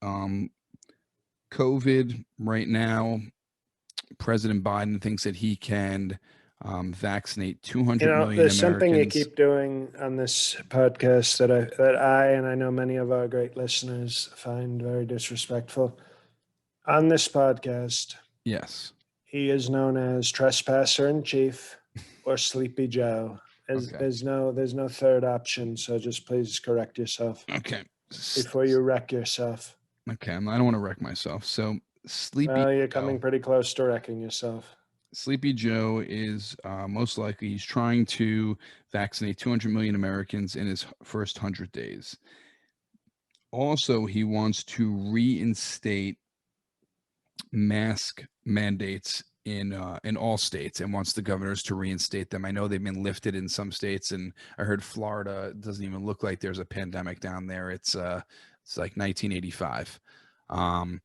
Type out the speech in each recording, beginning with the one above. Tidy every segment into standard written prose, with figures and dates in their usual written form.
Um, COVID right now, President Biden thinks that he can vaccinate 200 million There's something you Americans. keep doing on this podcast that I and I know many of our great listeners find very disrespectful. On this podcast, Yes. he is known as Trespasser in Chief or Sleepy Joe. There's, Okay. there's no there's no third option, so just please correct yourself Okay. before you wreck yourself. Okay. I don't want to wreck myself. So Sleepy Well, you're Joe. coming pretty close to wrecking yourself. Sleepy Joe is most likely he's trying to vaccinate 200 million Americans in his first 100 days. Also, he wants to reinstate mask mandates in all states and wants the governors to reinstate them. I know they've been lifted in some states, and I heard Florida doesn't even look like there's a pandemic down there. It's like 1985. Um,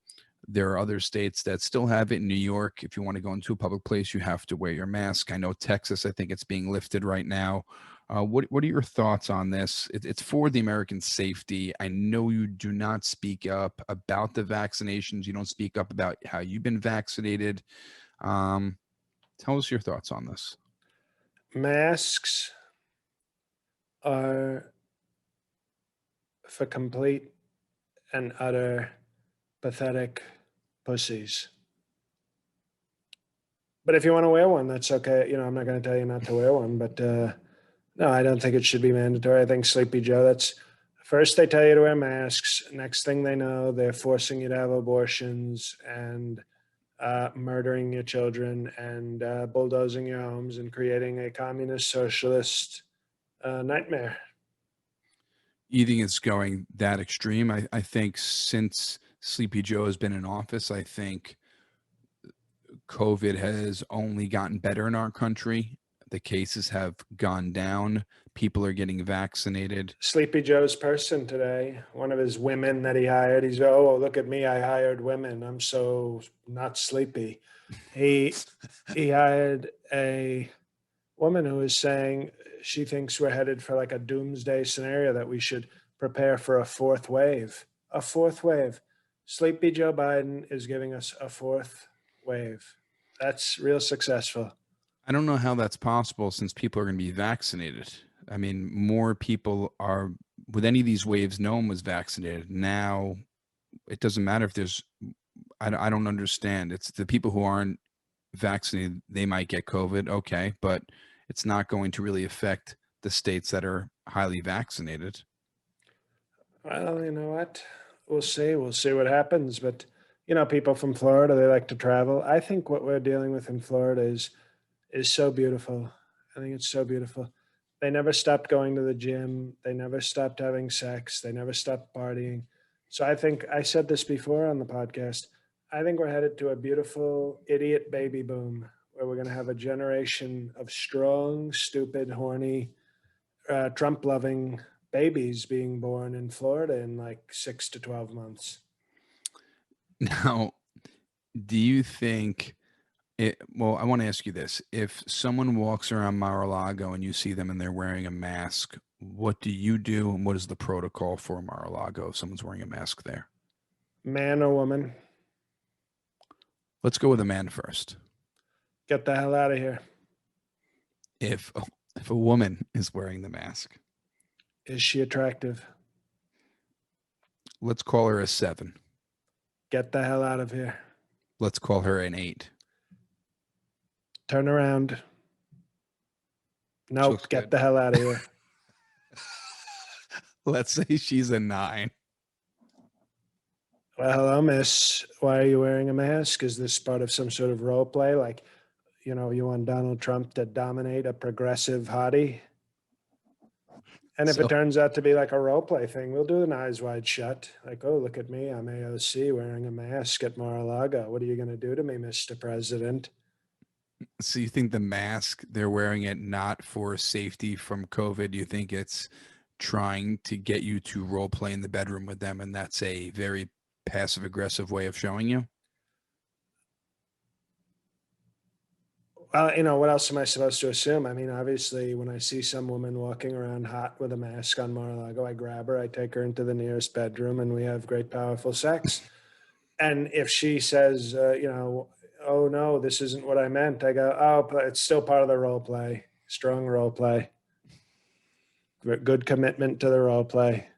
there are other states that still have it. In New York, if you want to go into a public place, you have to wear your mask. I know Texas, I think it's being lifted right now. What are your thoughts on this? It's for the American safety. I know you do not speak up about the vaccinations. You don't speak up about how you've been vaccinated. Um, Tell us your thoughts on this. Masks are for complete and utter pathetic pussies. But if you want to wear one, that's okay. I'm not going to tell you not to wear one, but no, I don't think it should be mandatory. I think Sleepy Joe, that's first they tell you to wear masks. Next thing they know, they're forcing you to have abortions and murdering your children and bulldozing your homes and creating a communist socialist nightmare. You think it's going that extreme? I think since Sleepy Joe has been in office, I think COVID has only gotten better in our country. The cases have gone down. People are getting vaccinated. Sleepy Joe's person today, one of his women that he hired, he's, oh, look at me, I hired women. I'm so not sleepy. He he hired a woman who is saying she thinks we're headed for like a doomsday scenario that we should prepare for a fourth wave. A fourth wave. Sleepy Joe Biden is giving us a fourth wave. That's real successful. I don't know how that's possible since people are going to be vaccinated. I mean, more people are with any of these waves. No one was vaccinated. Now it doesn't matter if there's. I don't understand. It's the people who aren't vaccinated. They might get COVID. Okay, but it's not going to really affect the states that are highly vaccinated. Well, you know what? We'll see. We'll see what happens. But, people from Florida, they like to travel. I think what we're dealing with in Florida is so beautiful. I think it's so beautiful. They never stopped going to the gym. They never stopped having sex. They never stopped partying. So I think I said this before on the podcast. I think we're headed to a beautiful idiot baby boom where we're going to have a generation of strong, stupid, horny, Trump loving babies being born in Florida in like 6 to 12 months. Now, do you think well, I want to ask you this. If someone walks around Mar-a-Lago and you see them and they're wearing a mask, what do you do and what is the protocol for Mar-a-Lago if someone's wearing a mask there? Man or woman, Let's go with a man first. get the hell out of here. If if a woman is wearing the mask, Is she attractive? let's call her a 7. Get the hell out of here. Let's call her an 8. Turn around. She Nope, looks get good. the hell out of here. Let's say she's a 9. Well, hello, miss. Why are you wearing a mask? Is this part of some sort of role play? Like, you want Donald Trump to dominate a progressive hottie? And if it So turns out to be like a role play thing, we'll do an eyes wide shut. Like, oh, look at me. I'm AOC wearing a mask at Mar-a-Lago. What are you going to do to me, Mr. President? so you think the mask they're wearing it not for safety from COVID? You think it's trying to get you to role play in the bedroom with them and that's a very passive aggressive way of showing you? What else am I supposed to assume? I mean, obviously, when I see some woman walking around hot with a mask on Mar-a-Lago, I grab her, I take her into the nearest bedroom, and we have great, powerful sex. And if she says, oh no, this isn't what I meant, I go, oh, but it's still part of the role play. Strong role play. Good commitment to the role play.